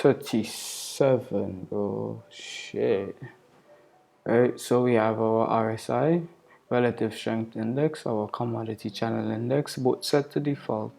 37, bro. Shit. Right, so we have our RSI, relative strength index, our commodity channel index, both set to default.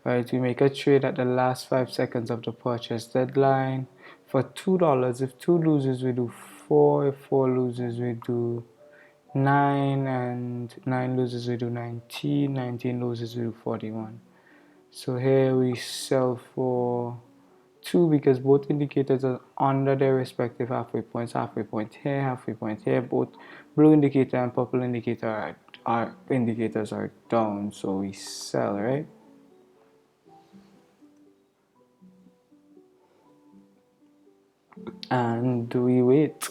Right, we make a trade at the last 5 seconds of the purchase deadline for $2. If 2 loses, we do 4. If 4 loses, we do 9, and 9 loses, we do 19. 19 loses, we do 41. So here we sell for 2 because both indicators are under their respective halfway points. Halfway point here, halfway point here. Both blue indicator and purple indicator are indicators are down, so we sell, right? And we wait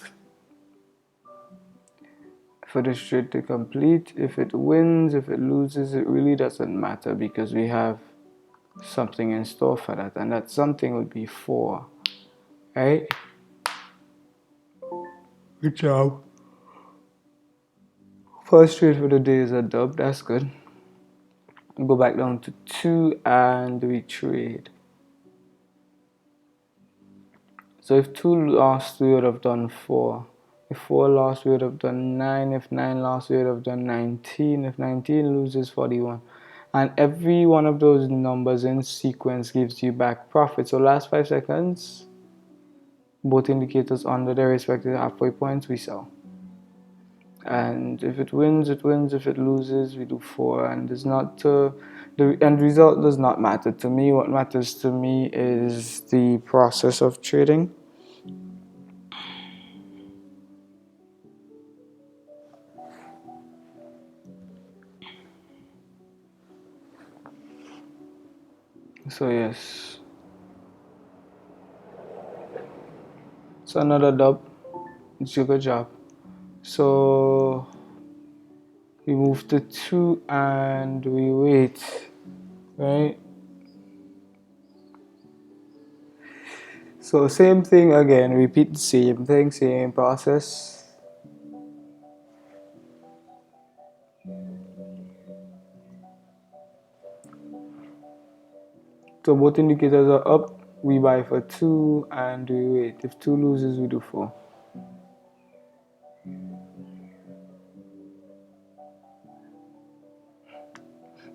for the trade to complete. If it wins, if it loses, it really doesn't matter because we have something in store for that, and that something would be 4, right? Good job. First trade for the day is a dub, that's good. Go back down to 2 and we trade. So if 2 lost, we would have done 4. If 4 lost, we would have done 9. If 9 lost, we would have done 19. If 19 loses, 41. And every one of those numbers in sequence gives you back profit. So last 5 seconds, both indicators under their respective halfway points, we sell. And if it wins, it wins. If it loses, we do 4. And it's not the end result does not matter to me. What matters to me is the process of trading. So yes, so another dub. It's a good job. So we move to 2 and we wait, right? So same thing again, repeat the same thing, same process. So both indicators are up, we buy for 2 and we wait. If 2 loses, we do 4.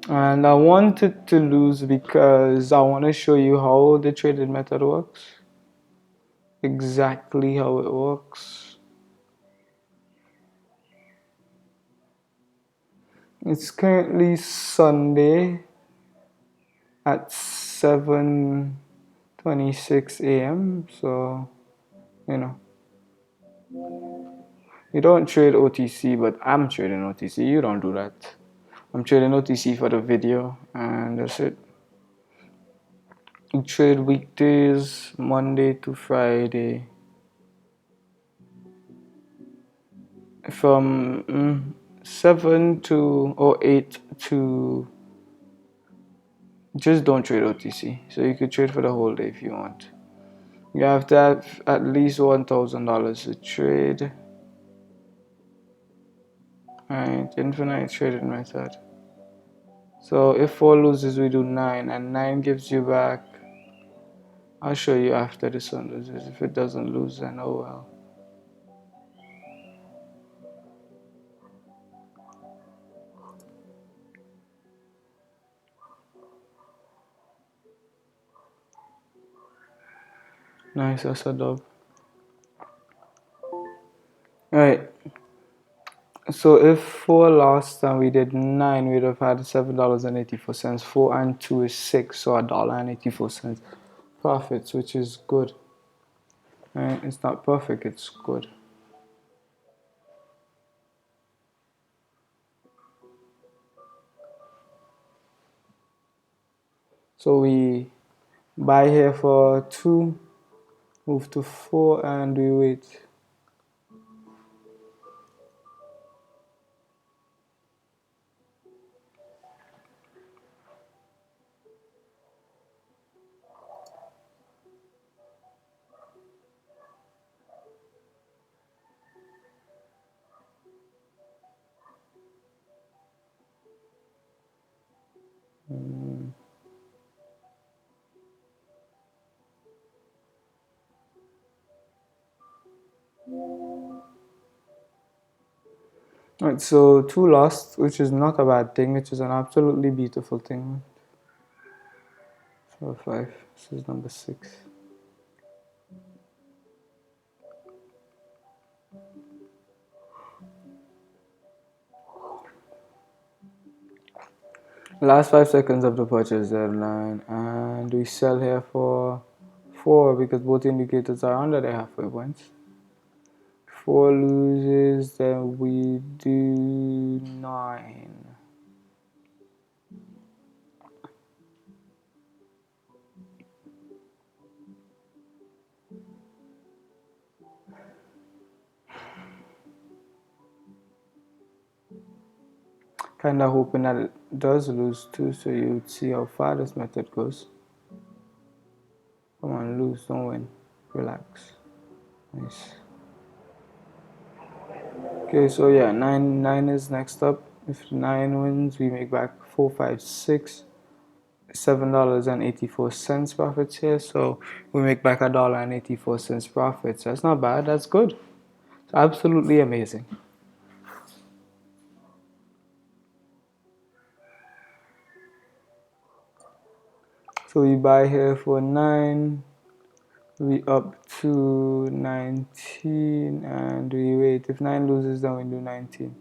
And I wanted to lose because I want to show you how the trading method works. Exactly how it works. It's currently Sunday at 7:26 a.m. So, you know, you don't trade OTC, but I'm trading OTC. You don't do that. I'm trading OTC for the video, and that's it. You trade weekdays, Monday to Friday, from 7 to or 8 to. Just don't trade OTC. So you could trade for the whole day if you want. You have to have at least $1,000 to trade. Right, infinite trading method. So if 4 loses, we do 9, and 9 gives you back. I'll show you after this one loses. If it doesn't lose, then oh well. Nice, that's a dub. Right. So if 4 lost and we did 9, we'd have had $7.84. 4 and 2 is 6, so $1.84 profits, which is good. Right? It's not perfect, it's good. So we buy here for 2, move to 4, and we wait. Right, so two lost, which is not a bad thing, which is an absolutely beautiful thing. So five. This is number six. Last 5 seconds of the purchase deadline, and we sell here for four because both indicators are under the halfway points. Four loses, then we do nine. Kinda hoping that it does lose too, so you would see how far this method goes. Come on, lose, don't win. Relax. Nice. Okay, so yeah, nine is next up. If nine wins, we make back 4, 5, 6, $7.84 profits here. So we make back $1.84 profits. That's not bad. That's good. It's absolutely amazing. So we buy here for 9. We up to 19 and we wait. If 9 loses, then we do 19.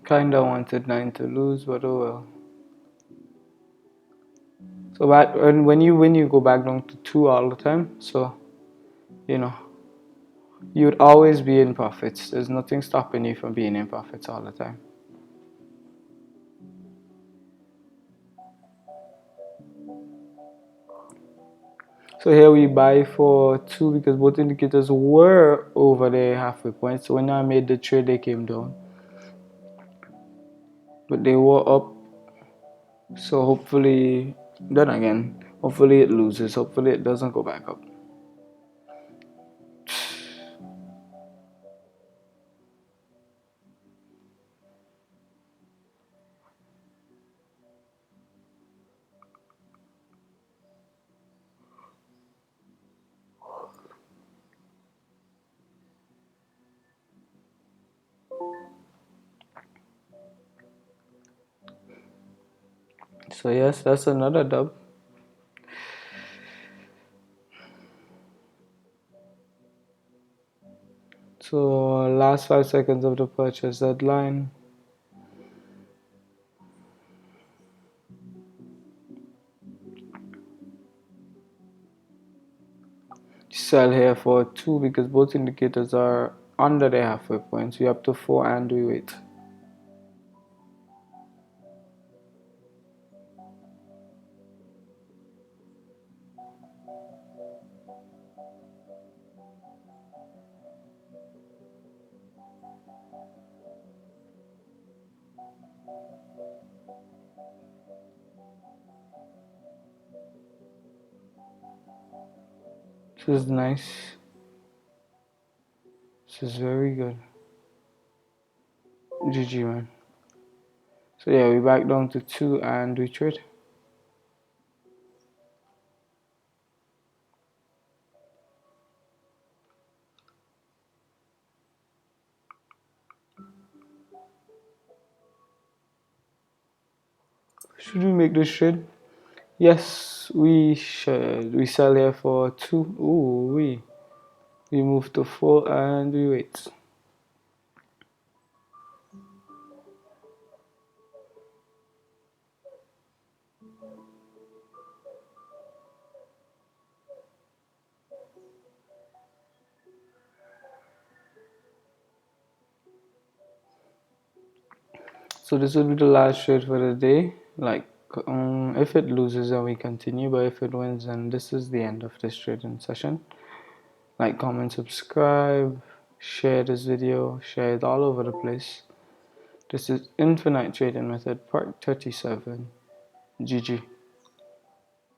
Kinda wanted 9 to lose, but oh well. So when you win, you go back down to 2 all the time. So, you know, you would always be in profits. There's nothing stopping you from being in profits all the time. So here we buy for 2 because both indicators were over the halfway point. So when I made the trade, they came down. But they were up. So hopefully, then again, hopefully it loses. Hopefully it doesn't go back up. So yes, that's another dub. So last 5 seconds of the purchase deadline. Sell here for 2 because both indicators are under the halfway point. So you up to 4 and we wait. This is nice. This is very good. GG, man. So yeah, we back down to 2 and we trade. Should we make this trade? Yes, we should. We sell here for 2. Ooh, we move to 4 and we wait. So this will be the last trade for the day. Like, if it loses, then we continue. But if it wins, then this is the end of this trading session. Like, comment, subscribe. share this video, share it all over the place. This is Infinite Trading Method Part 37. GG.